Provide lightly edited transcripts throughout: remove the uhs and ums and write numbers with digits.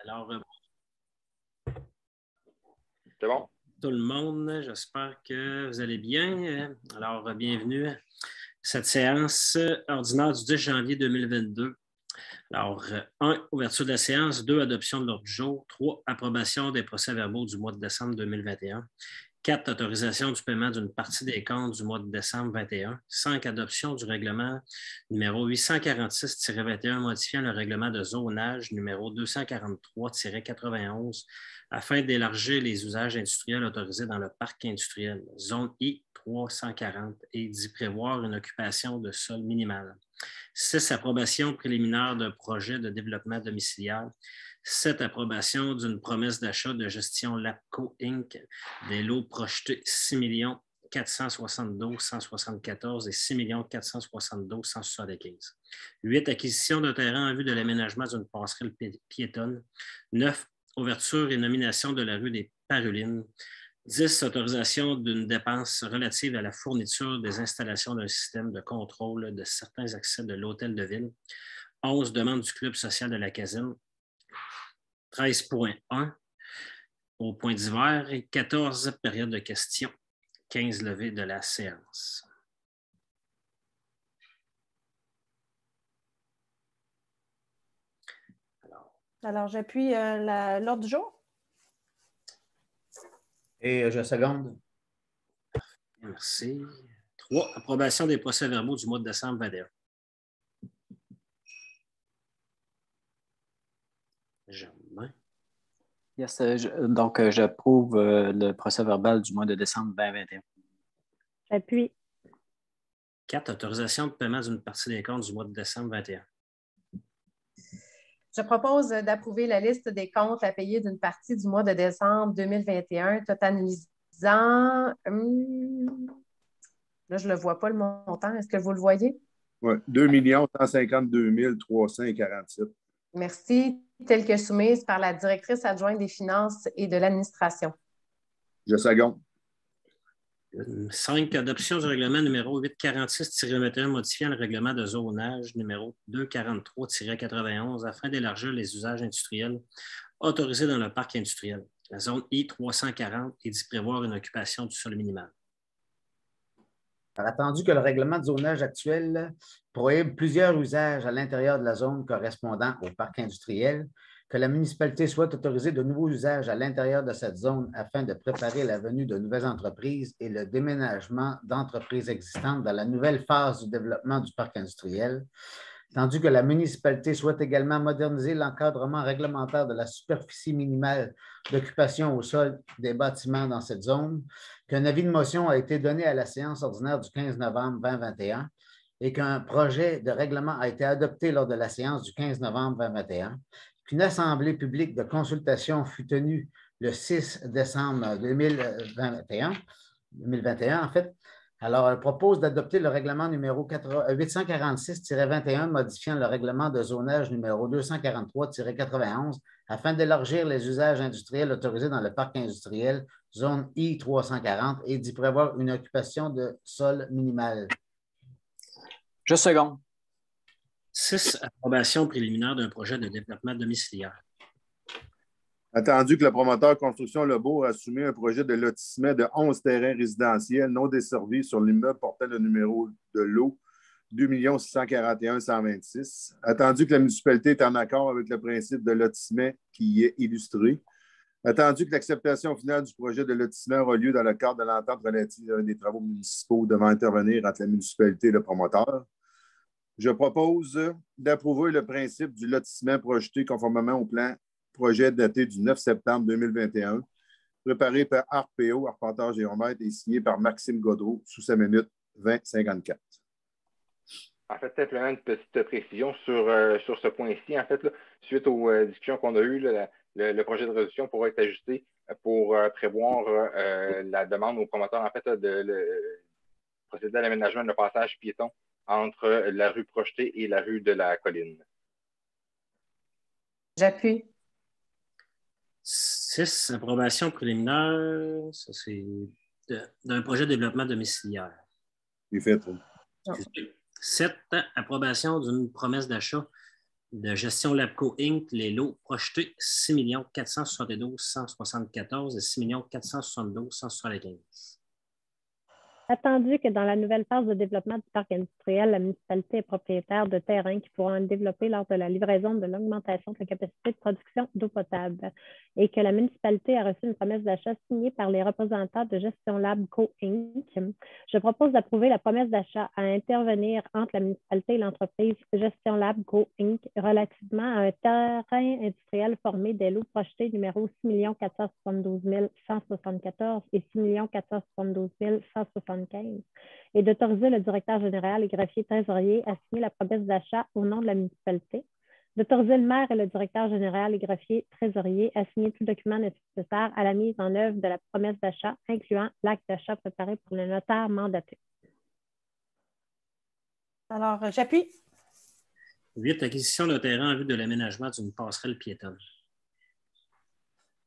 Alors, C'est bon? tout le monde, j'espère que vous allez bien. Alors, bienvenue à cette séance ordinaire du 10 janvier 2022. Alors, 1, ouverture de la séance, 2, adoption de l'ordre du jour, 3, approbation des procès-verbaux du mois de décembre 2021, 4, autorisation du paiement d'une partie des comptes du mois de décembre 2021, 5, adoption du règlement numéro 846-21 modifiant le règlement de zonage numéro 243-91 afin d'élargir les usages industriels autorisés dans le parc industriel, zone I 340, et d'y prévoir une occupation de sol minimale. 6, approbation préliminaire d'un projet de développement domiciliaire. 7, approbation d'une promesse d'achat de gestion LAPCO Inc. des lots projetés 6 472 174 et 6 472 175. 8, acquisition d'un terrain en vue de l'aménagement d'une passerelle piétonne. 9, ouverture et nomination de la rue des Parulines. 10, autorisation d'une dépense relative à la fourniture des installations d'un système de contrôle de certains accès de l'hôtel de ville. 11, demande du club social de la Caserne. 13.1 au point divers et 14, période de questions. 15, levée de la séance. Alors j'appuie l'ordre du jour. Et je seconde. Merci. 3, approbation des procès-verbaux du mois de décembre 2021. Germain. Yes, donc j'approuve le procès-verbal du mois de décembre 2021. J'appuie. 4, autorisation de paiement d'une partie des comptes du mois de décembre 2021. Je propose d'approuver la liste des comptes à payer d'une partie du mois de décembre 2021, totalisant... Là, je ne le vois pas, le montant. Est-ce que vous le voyez? Oui, 2 152 347. Merci. Telle que soumise par la directrice adjointe des finances et de l'administration. Je seconde. 5, adoption du règlement numéro 846-21 modifiant le règlement de zonage numéro 243-91 afin d'élargir les usages industriels autorisés dans le parc industriel, la zone I 340, et d'y prévoir une occupation du sol minimal. Attendu que le règlement de zonage actuel prohibe plusieurs usages à l'intérieur de la zone correspondant au parc industriel, que la municipalité soit autorisée de nouveaux usages à l'intérieur de cette zone afin de préparer la venue de nouvelles entreprises et le déménagement d'entreprises existantes dans la nouvelle phase du développement du parc industriel, tandis que la municipalité souhaite également moderniser l'encadrement réglementaire de la superficie minimale d'occupation au sol des bâtiments dans cette zone, qu'un avis de motion a été donné à la séance ordinaire du 15 novembre 2021 et qu'un projet de règlement a été adopté lors de la séance du 15 novembre 2021, qu'une assemblée publique de consultation fut tenue le 6 décembre 2021 en fait. Alors, elle propose d'adopter le règlement numéro 846-21 modifiant le règlement de zonage numéro 243-91 afin d'élargir les usages industriels autorisés dans le parc industriel zone I 340 et d'y prévoir une occupation de sol minimale. Je seconde. 6, approbation préliminaire d'un projet de développement domiciliaire. Attendu que le promoteur Construction Lebeau a assumé un projet de lotissement de 11 terrains résidentiels non desservis sur l'immeuble portant le numéro de lot 2 641 126. Attendu que la municipalité est en accord avec le principe de lotissement qui y est illustré. Attendu que l'acceptation finale du projet de lotissement aura lieu dans le cadre de l'entente relative à des travaux municipaux devant intervenir entre la municipalité et le promoteur. Je propose d'approuver le principe du lotissement projeté conformément au plan projet daté du 9 septembre 2021, préparé par ARPO, Arpenteur Géomètre, et signé par Maxime Godreau, sous sa minute 2054. En fait, simplement une petite précision sur ce point-ci. En fait, là, suite aux discussions qu'on a eues, là, le projet de résolution pourra être ajusté pour prévoir la demande au promoteur, en fait, de procéder à l'aménagement de passage piéton entre la rue projetée et la rue de la Colline. J'appuie. 6, approbation préliminaire, ça c'est d'un projet de développement domiciliaire. Il fait. 7, approbation d'une promesse d'achat De Gestion Labco Inc., les lots projetés 6 472 174 et 6 472 175. Attendu que dans la nouvelle phase de développement du parc industriel, la municipalité est propriétaire de terrains qui pourront être développés lors de la livraison de l'augmentation de la capacité de production d'eau potable et que la municipalité a reçu une promesse d'achat signée par les représentants de Gestion Labco Inc., je propose d'approuver la promesse d'achat à intervenir entre la municipalité et l'entreprise Gestion Labco Inc. relativement à un terrain industriel formé des lots projetés numéro 6 472 174 et 6 472 175 et d'autoriser le directeur général et greffier trésorier à signer la promesse d'achat au nom de la municipalité, d'autoriser le maire et le directeur général et greffier trésorier à signer tout document nécessaire à la mise en œuvre de la promesse d'achat, incluant l'acte d'achat préparé par le notaire mandaté. Alors, j'appuie. 8. Acquisition de terrain en vue de l'aménagement d'une passerelle piétonne.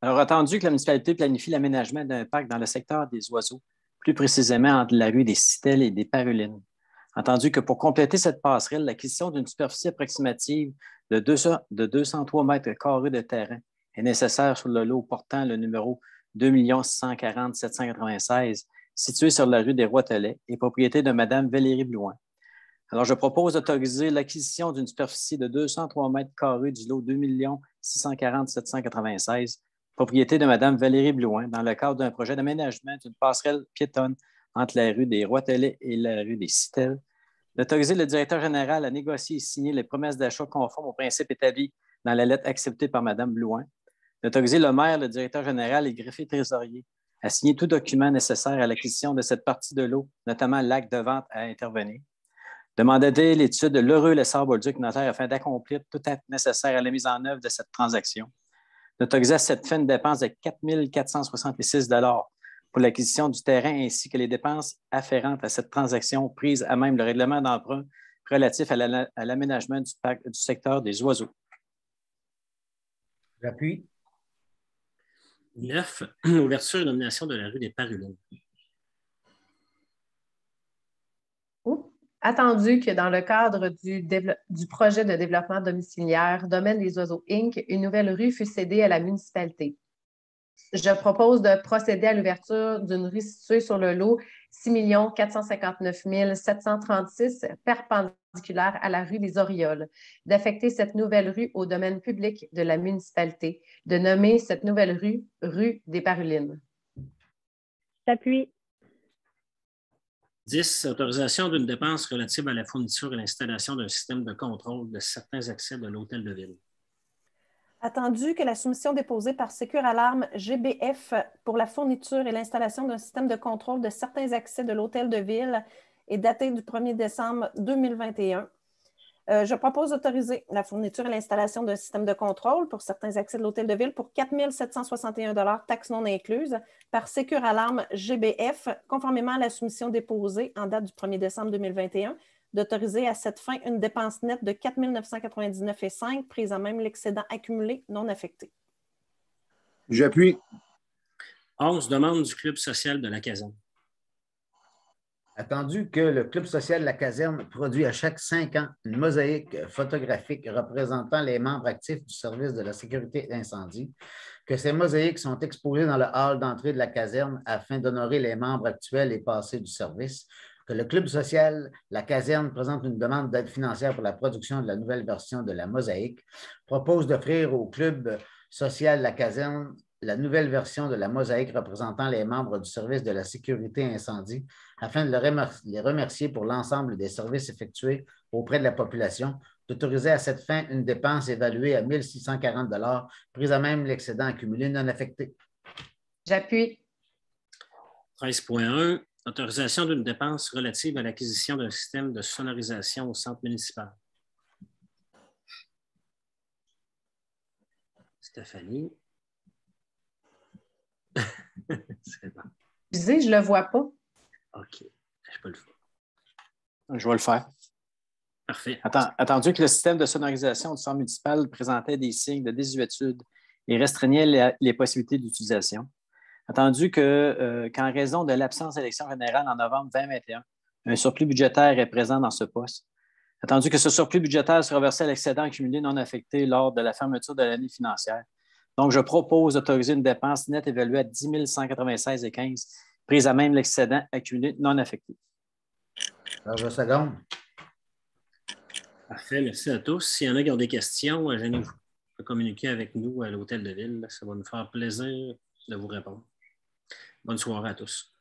Alors, attendu que la municipalité planifie l'aménagement d'un parc dans le secteur des oiseaux, plus précisément entre la rue des Citelles et des Parulines. Entendu que pour compléter cette passerelle, l'acquisition d'une superficie approximative de 203 mètres carrés de terrain est nécessaire sur le lot portant le numéro 2 640 796, situé sur la rue des Roitelets et propriété de Mme Valérie Blouin. Alors, je propose d'autoriser l'acquisition d'une superficie de 203 mètres carrés du lot 2 640 796, propriété de Mme Valérie Blouin, dans le cadre d'un projet d'aménagement d'une passerelle piétonne entre la rue des Roitelets et la rue des Citelles, d'autoriser le directeur général à négocier et signer les promesses d'achat conformes aux principes établis dans la lettre acceptée par Mme Blouin, d'autoriser le maire, le directeur général et le greffier trésorier à signer tout document nécessaire à l'acquisition de cette partie de lot, notamment l'acte de vente à intervenir, de mandater l'étude de l'heureux Lessard-Bolduc notaire afin d'accomplir tout acte nécessaire à la mise en œuvre de cette transaction, d'autoriser à cette fin une dépense de 4 466 $ pour l'acquisition du terrain ainsi que les dépenses afférentes à cette transaction prises à même le règlement d'emprunt relatif à l'aménagement du secteur des oiseaux. J'appuie. 9. Ouverture et nomination de la rue des Parulines. Attendu que dans le cadre du projet de développement domiciliaire Domaine des Oiseaux Inc., une nouvelle rue fut cédée à la municipalité. Je propose de procéder à l'ouverture d'une rue située sur le lot 6 459 736 perpendiculaire à la rue des Orioles, d'affecter cette nouvelle rue au domaine public de la municipalité, de nommer cette nouvelle rue rue des Parulines. J'appuie. 10. Autorisation d'une dépense relative à la fourniture et l'installation d'un système de contrôle de certains accès de l'hôtel de ville. Attendu que la soumission déposée par Secure Alarme GBF pour la fourniture et l'installation d'un système de contrôle de certains accès de l'hôtel de ville est datée du 1er décembre 2021. Je propose d'autoriser la fourniture et l'installation d'un système de contrôle pour certains accès de l'hôtel de ville pour 4 761 $, taxes non incluses, par Secure Alarme GBF, conformément à la soumission déposée en date du 1er décembre 2021, d'autoriser à cette fin une dépense nette de 4 999,5 $, prise en même l'excédent accumulé non affecté. J'appuie. 11. Demande du Club social de la Caserne. Attendu que le Club social de la Caserne produit à chaque 5 ans une mosaïque photographique représentant les membres actifs du service de la sécurité d'incendie, que ces mosaïques sont exposées dans le hall d'entrée de la caserne afin d'honorer les membres actuels et passés du service, que le Club social La Caserne présente une demande d'aide financière pour la production de la nouvelle version de la mosaïque, propose d'offrir au Club social La Caserne la nouvelle version de la mosaïque représentant les membres du service de la sécurité incendie afin de les remercier pour l'ensemble des services effectués auprès de la population, d'autoriser à cette fin une dépense évaluée à 1 640 $, prise à même l'excédent accumulé non affecté. J'appuie. 13.1. Autorisation d'une dépense relative à l'acquisition d'un système de sonorisation au centre municipal. Stéphanie. C'est bon. Je ne le vois pas. OK. Je peux le faire. Je vais le faire. Parfait. Attendu que le système de sonorisation du centre municipal présentait des signes de désuétude et restreignait les possibilités d'utilisation. Attendu qu'en raison de l'absence d'élection générale en novembre 2021, un surplus budgétaire est présent dans ce poste. Attendu que ce surplus budgétaire sera versé à l'excédent accumulé non affecté lors de la fermeture de l'année financière. Donc, je propose d'autoriser une dépense nette évaluée à 10 196,15 prise à même l'excédent accumulé non affecté. Alors, je seconde. Parfait, merci à tous. S'il y en a qui ont des questions, gênez-vous de communiquer avec nous à l'Hôtel de Ville. Ça va nous faire plaisir de vous répondre. Bonne soirée à tous.